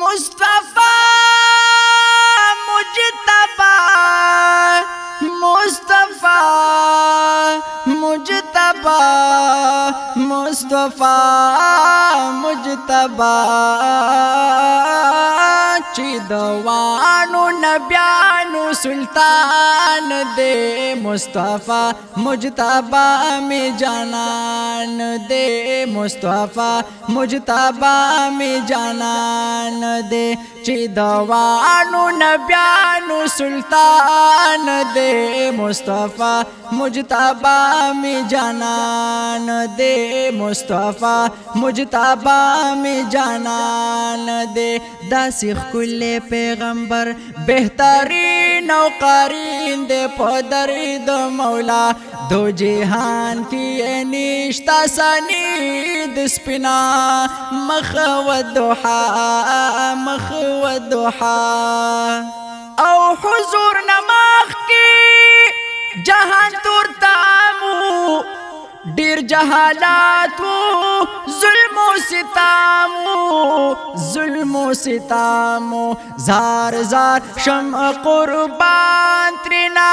مصطفى مجتبى مصطفى مجتبى مصطفى مجتبى چې دوانو نبیانو سلطان دے مصطفی مجتبی می جانان دے مصطفی مجتبی می جانان دے چې دوانو نبیانو سلطان دے مصطفی مجتبی می جانان دے مصطفی مجتبی می جانان دے داسخ کل پیغمبر بہترین او قرین دے پدر دو مولا دو جہان کی نشتا سنید سپنا مخ و دوحا مخ و دوحا او حضور نماخ کی جہان تور تامو ډیر جهالات ظلم و ستامو ظلم و ستامو زار زار شمع قربان ترنا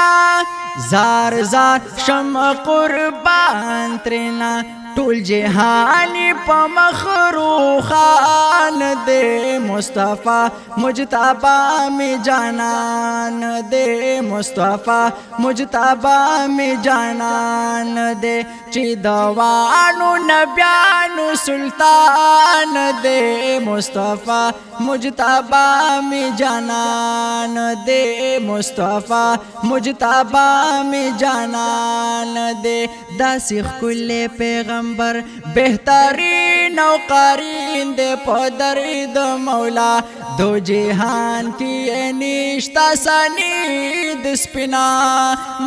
زار زار شمع قربان ترنا ټول جهانی په مخروخان دے مصطفی مجتبی می جانان دے مصطفی مجتبی می جانان دے چې دوانو نبیانو سلطان دے مصطفی مجتبی می جانان دے مصطفی مجتبی می جانان دے داسخ کل پیغمبر بہترین او قرین دے پدر دو مولا دو جہان کی نشتا سنید سپنا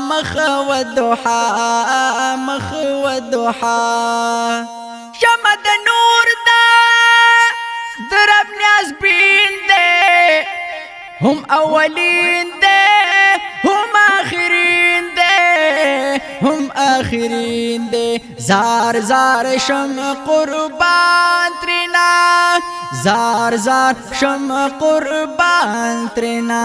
مخ و دوحا مخ و دوحا شمد نور دا درب نیاز بین دے هم اولین دے هم آخرین دے هم آخرین دے زار زار شمع قربان ترنا زار زار شمع قربان ترنا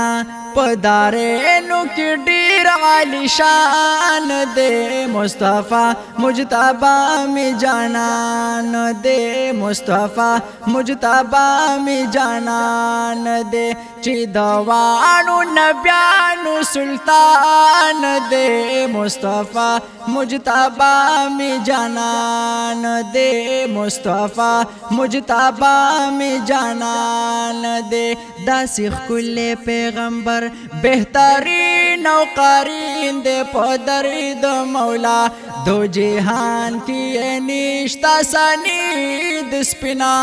پدارینو کی ډیر عالی شان دے مصطفی مجتبی می جانان دے مصطفی مجتبی می جانان دے چې دوانو نبیانو سلطان دے مصطفی مجتبی می جانان دے مصطفی مجتبی می جانان دے داسخ کل پیغمبر بہترین او قرین دے پدر دو مولا دو جہان کی نشتا سنید سپنا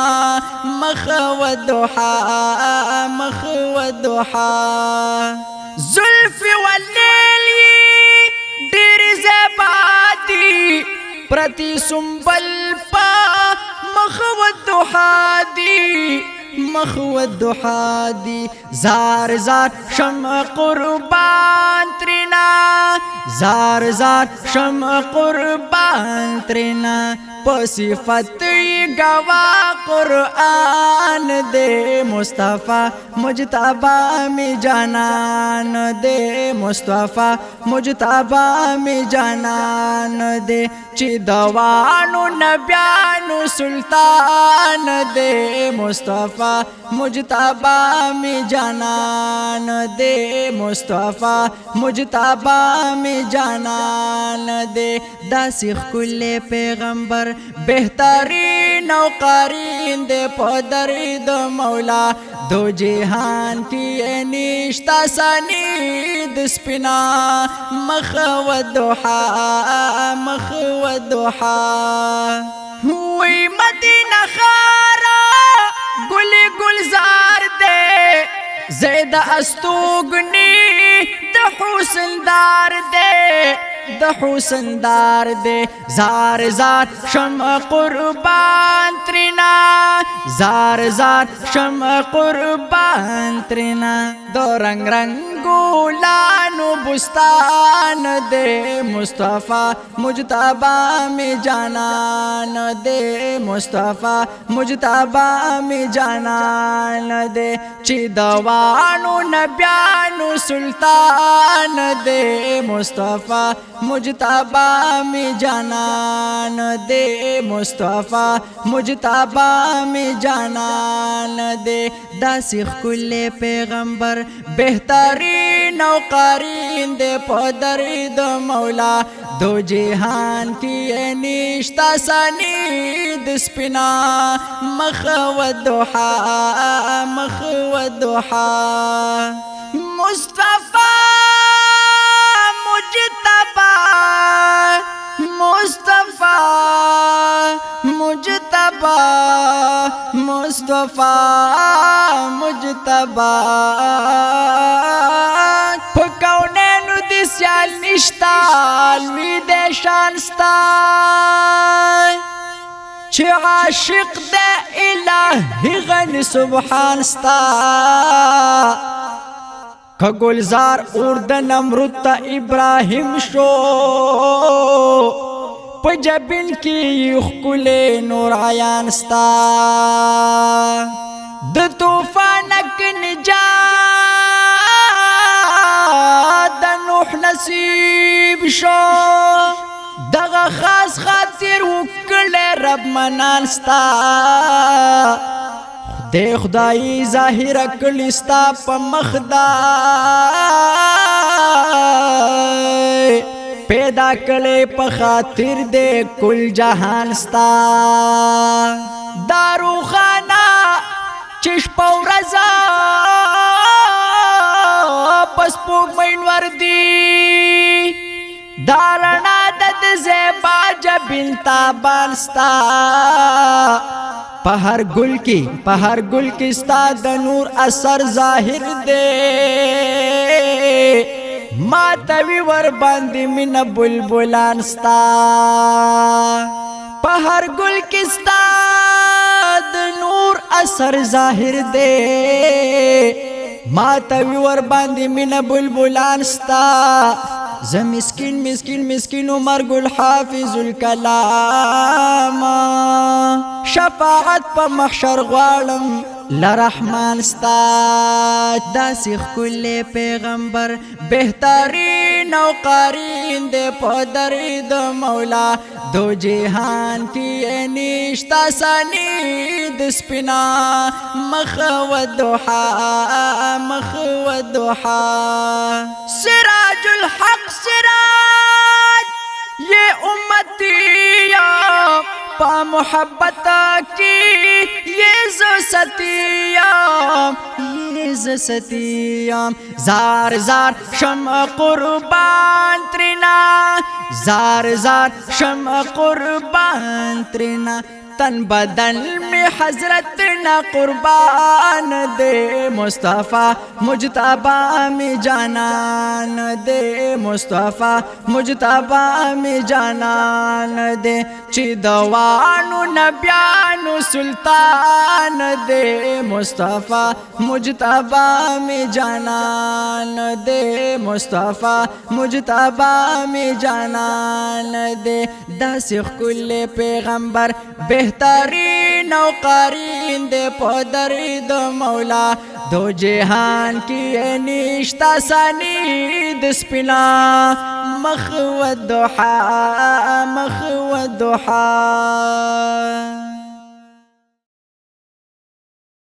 مخ و دوحا مخ و دوحا زلف واللیلی ډیر زبادی پرتی سنبل پا مخ و دوحا دی مخ و دوحا دی زار زار شمع قربان ترنا زار زار شمع قربان ترنا پصفت گوا قرآن دے مصطفی مجتبی می جانان دے مصطفی مجتبی می جانان دے چې دوانو نبیانو سلطان دے مصطفی مجتبی می جانان دے مصطفی مجتبی می جانان دے داسخ کل پیغمبر بہترین او قرین دے پدر دو مولا دو جہان کی نشتا سنید سپنا مخ و دوحا مخ و دوحا ہوئی مدینہ خارا گل گلزار دے زید استوگنی د حسن دار دے د حسن دار دے زار زار شمع قربان ترنا زار زار شمع قربان ترنا دو رنگ رنگ گلانو بستان دے مصطفیٰ مجتبا می جانان دے مصطفیٰ مجتبا می جانان دے چی دوانو نبیانو سلطان دے مصطفیٰ مجتبا می جانان دے مصطفیٰ مجتبا می جانان دے داسی خکل پیغمبر بہترین و قرین دے پدر دو مولا دو جہان کی نشتا سنید سپنا مخ و دوحا مخ و دوحا مصطفیٰ مجتبا مصطفیٰ مجتبا مصطفیٰ مجتبا پکونینو دی سیال نشتا لوی دے شانستا چی عاشق دے الہی غنی سبحانستا که گلزار ارد نمرود تا ابراہیم شو پا جبن کی یخکل نور عیانستا د توفانک نجات د نوح نصیب شو دغه خاص خاطر وکړ رب منانستا دے خدای ظاہر کلستا پا مخدای پیدا کلے پا خاطر دے کل جہان ستا دارو خانہ چش پورزا پس پوک مین وردی دارنا دد زیبا جبن تابان ستا پہر گل کی ستا د نور اثر ظاہر دے ماتوی ور باندی من بلبلان ستا پہر گل کی ستا د نور اثر ظاہر دے ماتوی ور باندی من بلبلان ستا ز مسکین مسکین مسکین عمر گل حافظ الکلام شفاعت پا محشر غوالم لرحمان ستا داسی خکل پیغمبر بہترین و قرین دے پدر دو مولا دو جہان کی نشتا سنید سپنا مخ و دوحا مخ و دوحا سراج الحق سراج یہ امتیاں پا محبت کی یہ ستیام زار زار شمع قربان ترنا زار زار شمع قربان ترنا تن بدن میں حضرت نہ قربان دے مصطفیٰ مجتبا میں جانان دے مصطفیٰ مجتبا میں جانان دے چی دوانو نبیانو سلطان دے مصطفیٰ مجتبا میں جانان دے مصطفیٰ مجتبا میں جانان دے داسی خکل پیغمبر بہترین و قرین دے پدر دو مولا دو جہان کی نشتا سنید سپنا مخ و دوحا مخ و دوحا